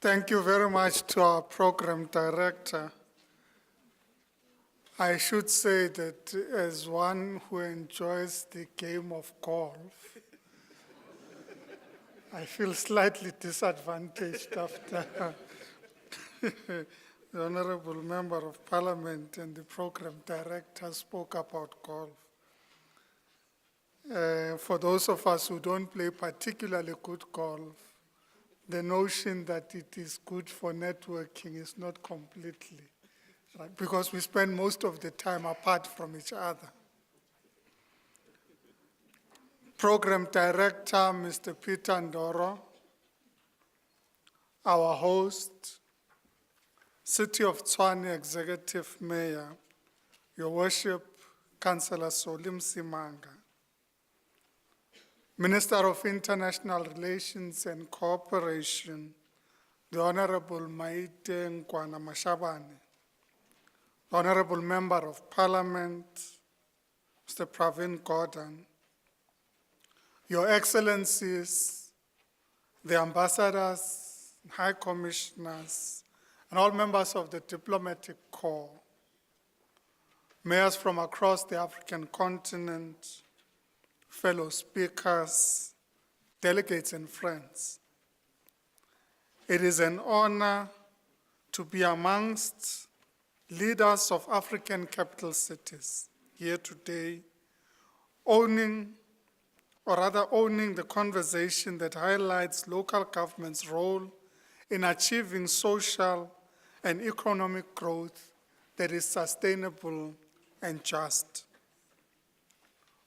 Thank you very much to our program director. I should say that as one who enjoys the game of golf, I feel slightly disadvantaged after the Honorable Member of Parliament and the program director spoke about golf. For those of us who don't play particularly good golf, the notion that it is good for networking is not completely right, because we spend most of the time apart from each other. Program Director, Mr. Peter Ndoro, our host, City of Tshwane Executive Mayor, Your Worship, Councillor Solim Simanga, Minister of International Relations and Cooperation, the Honorable Maite Nkwana Mashabane, the Honorable Member of Parliament, Mr. Pravin Gordhan, Your Excellencies, the ambassadors, high commissioners, and all members of the diplomatic corps, mayors from across the African continent, fellow speakers, delegates and friends. It is an honor to be amongst leaders of African capital cities here today, owning the conversation that highlights local government's role in achieving social and economic growth that is sustainable and just.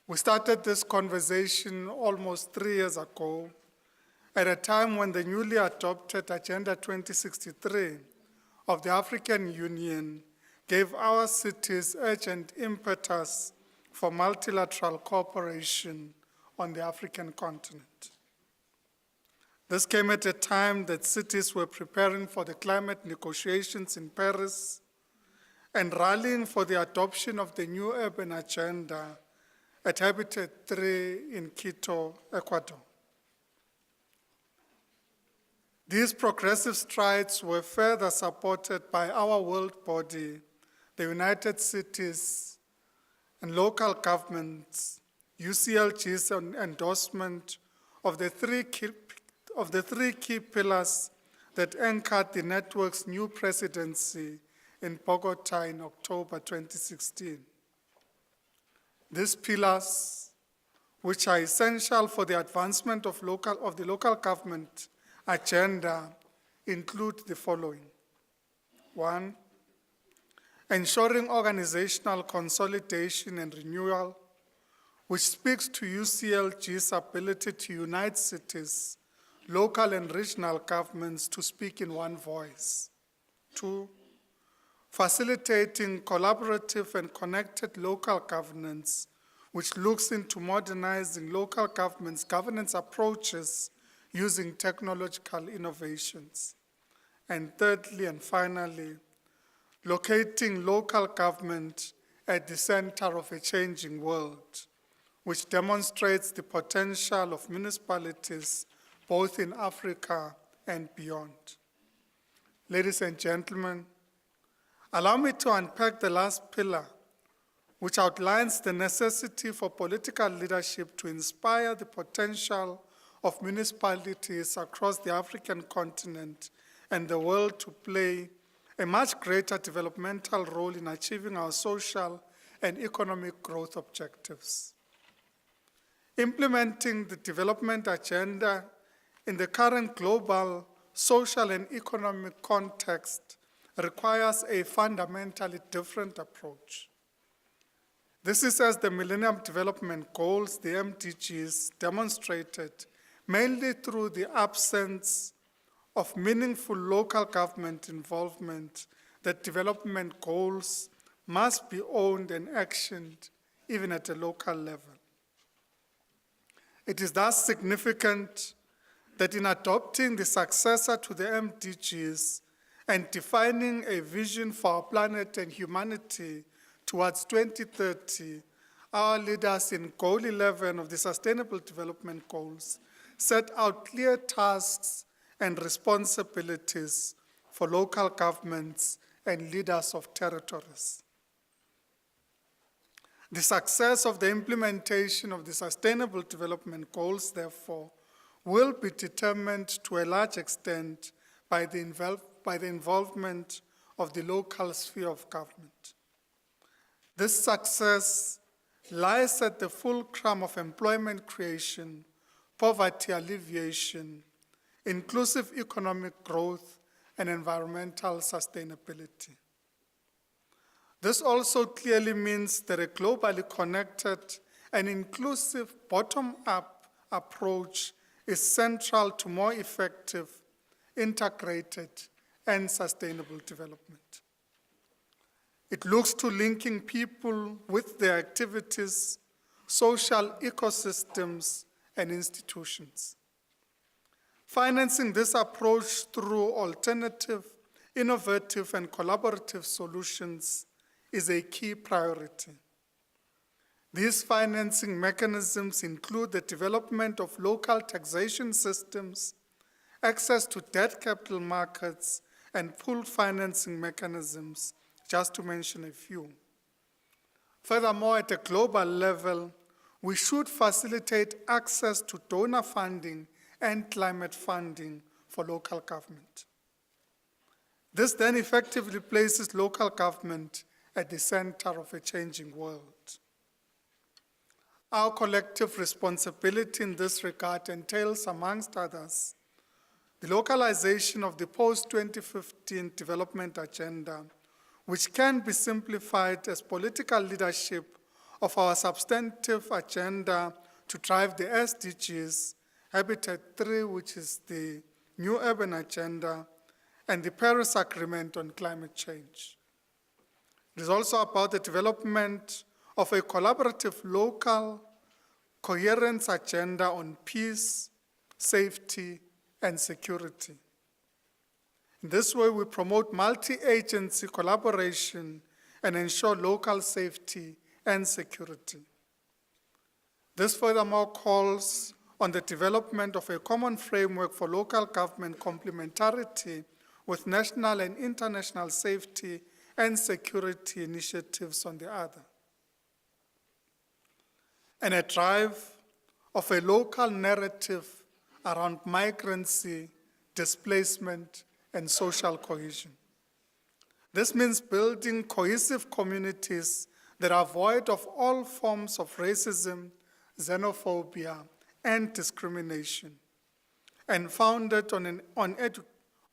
We started this conversation almost 3 years ago at a time when the newly adopted Agenda 2063 of the African Union gave our cities urgent impetus for multilateral cooperation on the African continent. This came at a time that cities were preparing for the climate negotiations in Paris and rallying for the adoption of the new urban agenda at Habitat 3 in Quito, Ecuador. These progressive strides were further supported by our world body, the United Cities and Local Governments, UCLG's endorsement of the three key pillars that anchored the network's new presidency in Bogota in October 2016. These pillars, which are essential for the advancement of the local government agenda, include the following. 1, ensuring organizational consolidation and renewal, which speaks to UCLG's ability to unite cities, local and regional governments to speak in one voice. 2, facilitating collaborative and connected local governance, which looks into modernizing local governments' governance approaches using technological innovations. And thirdly and finally, locating local government at the center of a changing world, which demonstrates the potential of municipalities both in Africa and beyond. Ladies and gentlemen, allow me to unpack the last pillar, which outlines the necessity for political leadership to inspire the potential of municipalities across the African continent and the world to play a much greater developmental role in achieving our social and economic growth objectives. Implementing the development agenda in the current global social and economic context requires a fundamentally different approach. This is as the Millennium Development Goals, the MDGs, demonstrated mainly through the absence of meaningful local government involvement that development goals must be owned and actioned even at a local level. It is thus significant that in adopting the successor to the MDGs and defining a vision for our planet and humanity towards 2030, our leaders in Goal 11 of the Sustainable Development Goals set out clear tasks and responsibilities for local governments and leaders of territories. The success of the implementation of the Sustainable Development Goals, therefore, will be determined to a large extent by the involvement of the local sphere of government. This success lies at the fulcrum of employment creation, poverty alleviation, inclusive economic growth, and environmental sustainability. This also clearly means that a globally connected and inclusive bottom-up approach is central to more effective, integrated, and sustainable development. It looks to linking people with their activities, social ecosystems, and institutions. Financing this approach through alternative, innovative, and collaborative solutions is a key priority. These financing mechanisms include the development of local taxation systems, access to debt capital markets, and pooled financing mechanisms, just to mention a few. Furthermore, at a global level, we should facilitate access to donor funding and climate funding for local government. This then effectively places local government at the center of a changing world. Our collective responsibility in this regard entails, amongst others, the localization of the post-2015 development agenda, which can be simplified as political leadership of our substantive agenda to drive the SDGs, Habitat 3, which is the New Urban Agenda, and the Paris Agreement on Climate Change. It is also about the development of a collaborative local coherence agenda on peace, safety, and security. In this way, we promote multi-agency collaboration and ensure local safety and security. This furthermore calls on the development of a common framework for local government complementarity with national and international safety and security initiatives on the other, and a drive of a local narrative around migrancy, displacement, and social cohesion. This means building cohesive communities that are void of all forms of racism, xenophobia, and discrimination, and founded on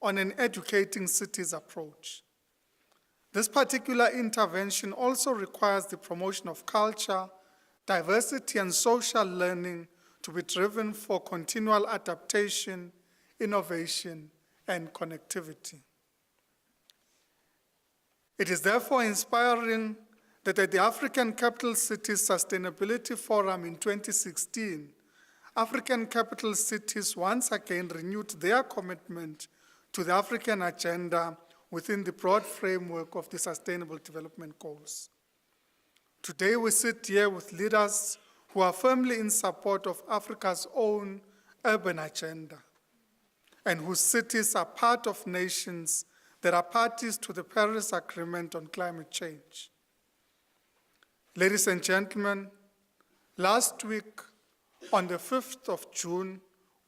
an educating cities approach. This particular intervention also requires the promotion of culture, diversity, and social learning to be driven for continual adaptation, innovation, and connectivity. It is therefore inspiring that at the African Capital Cities Sustainability Forum in 2016, African capital cities once again renewed their commitment to the African agenda within the broad framework of the Sustainable Development Goals. Today we sit here with leaders who are firmly in support of Africa's own urban agenda, and whose cities are part of nations that are parties to the Paris Agreement on Climate Change. Ladies and gentlemen, last week, on the 5th of June,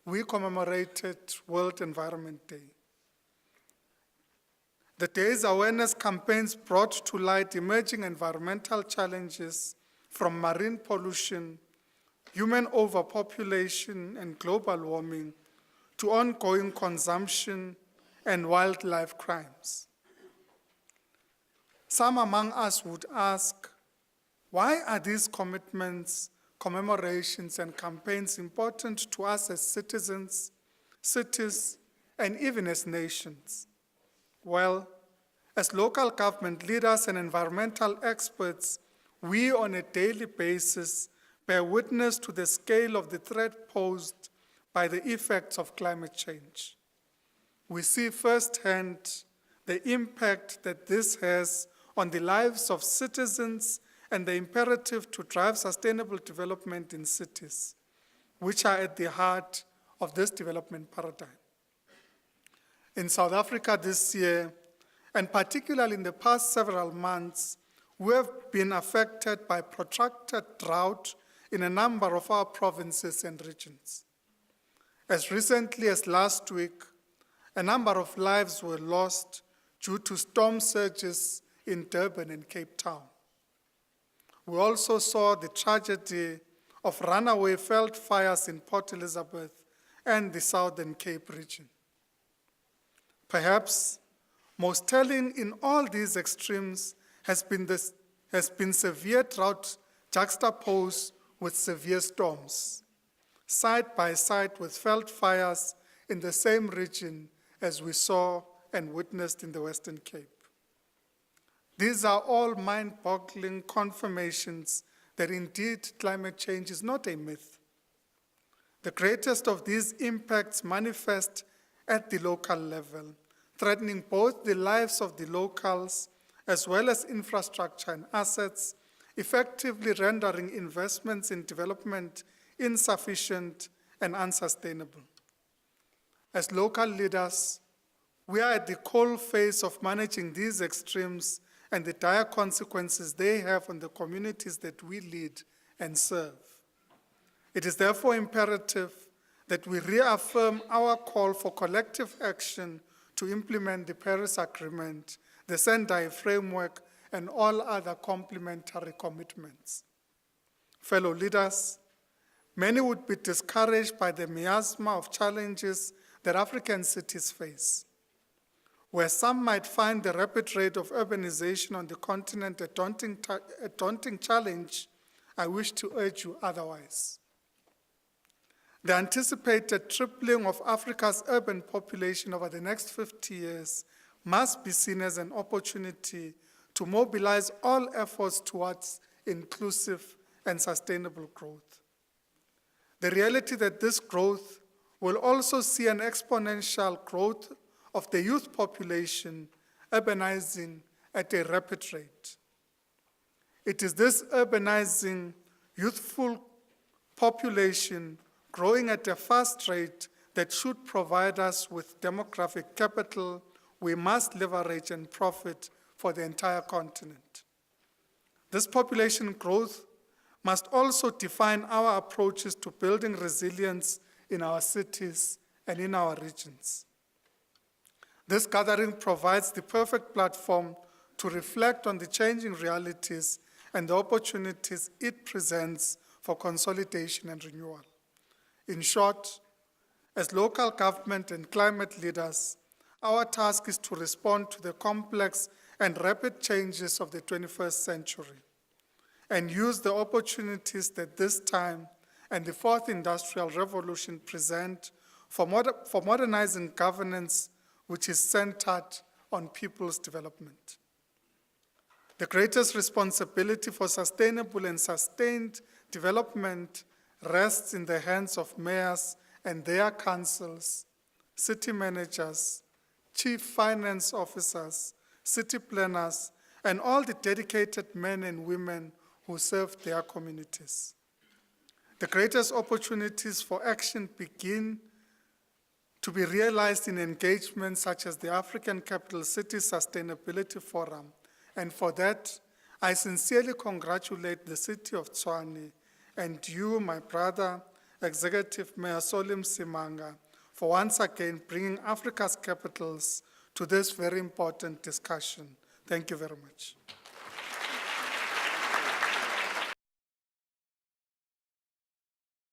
we commemorated World Environment Day. The day's awareness campaigns brought to light emerging environmental challenges from marine pollution, human overpopulation and global warming, to ongoing consumption and wildlife crimes. Some among us would ask, why are these commitments, commemorations, and campaigns important to us as citizens, cities, and even as nations? Well, as local government leaders and environmental experts, we on a daily basis bear witness to the scale of the threat posed by the effects of climate change. We see firsthand the impact that this has on the lives of citizens and the imperative to drive sustainable development in cities, which are at the heart of this development paradigm. In South Africa this year, and particularly in the past several months, we have been affected by protracted drought in a number of our provinces and regions. As recently as last week, a number of lives were lost due to storm surges in Durban and Cape Town. We also saw the tragedy of runaway veld fires in Port Elizabeth and the Southern Cape region. Perhaps most telling in all these extremes has been severe drought juxtaposed with severe storms, side by side with veld fires in the same region as we saw and witnessed in the Western Cape. These are all mind-boggling confirmations that indeed climate change is not a myth. The greatest of these impacts manifest at the local level, threatening both the lives of the locals as well as infrastructure and assets, effectively rendering investments in development insufficient and unsustainable. As local leaders, we are at the coal face of managing these extremes and the dire consequences they have on the communities that we lead and serve. It is therefore imperative that we reaffirm our call for collective action to implement the Paris Agreement, the Sendai Framework, and all other complementary commitments. Fellow leaders, many would be discouraged by the miasma of challenges that African cities face. Where some might find the rapid rate of urbanization on the continent a daunting challenge, I wish to urge you otherwise. The anticipated tripling of Africa's urban population over the next 50 years must be seen as an opportunity to mobilize all efforts towards inclusive and sustainable growth. The reality that this growth will also see an exponential growth of the youth population urbanizing at a rapid rate. It is this urbanizing, youthful population growing at a fast rate that should provide us with demographic capital we must leverage and profit for the entire continent. This population growth must also define our approaches to building resilience in our cities and in our regions. This gathering provides the perfect platform to reflect on the changing realities and the opportunities it presents for consolidation and renewal. In short, as local government and climate leaders, our task is to respond to the complex and rapid changes of the 21st century and use the opportunities that this time and the fourth industrial revolution present for modernizing governance which is centered on people's development. The greatest responsibility for sustainable and sustained development rests in the hands of mayors and their councils, city managers, chief finance officers, city planners, and all the dedicated men and women who serve their communities. The greatest opportunities for action begin to be realized in engagements such as the African Capital City Sustainability Forum, and for that, I sincerely congratulate the city of Tshwane and you, my brother, Executive Mayor Solly Msimanga, for once again bringing Africa's capitals to this very important discussion. Thank you very much.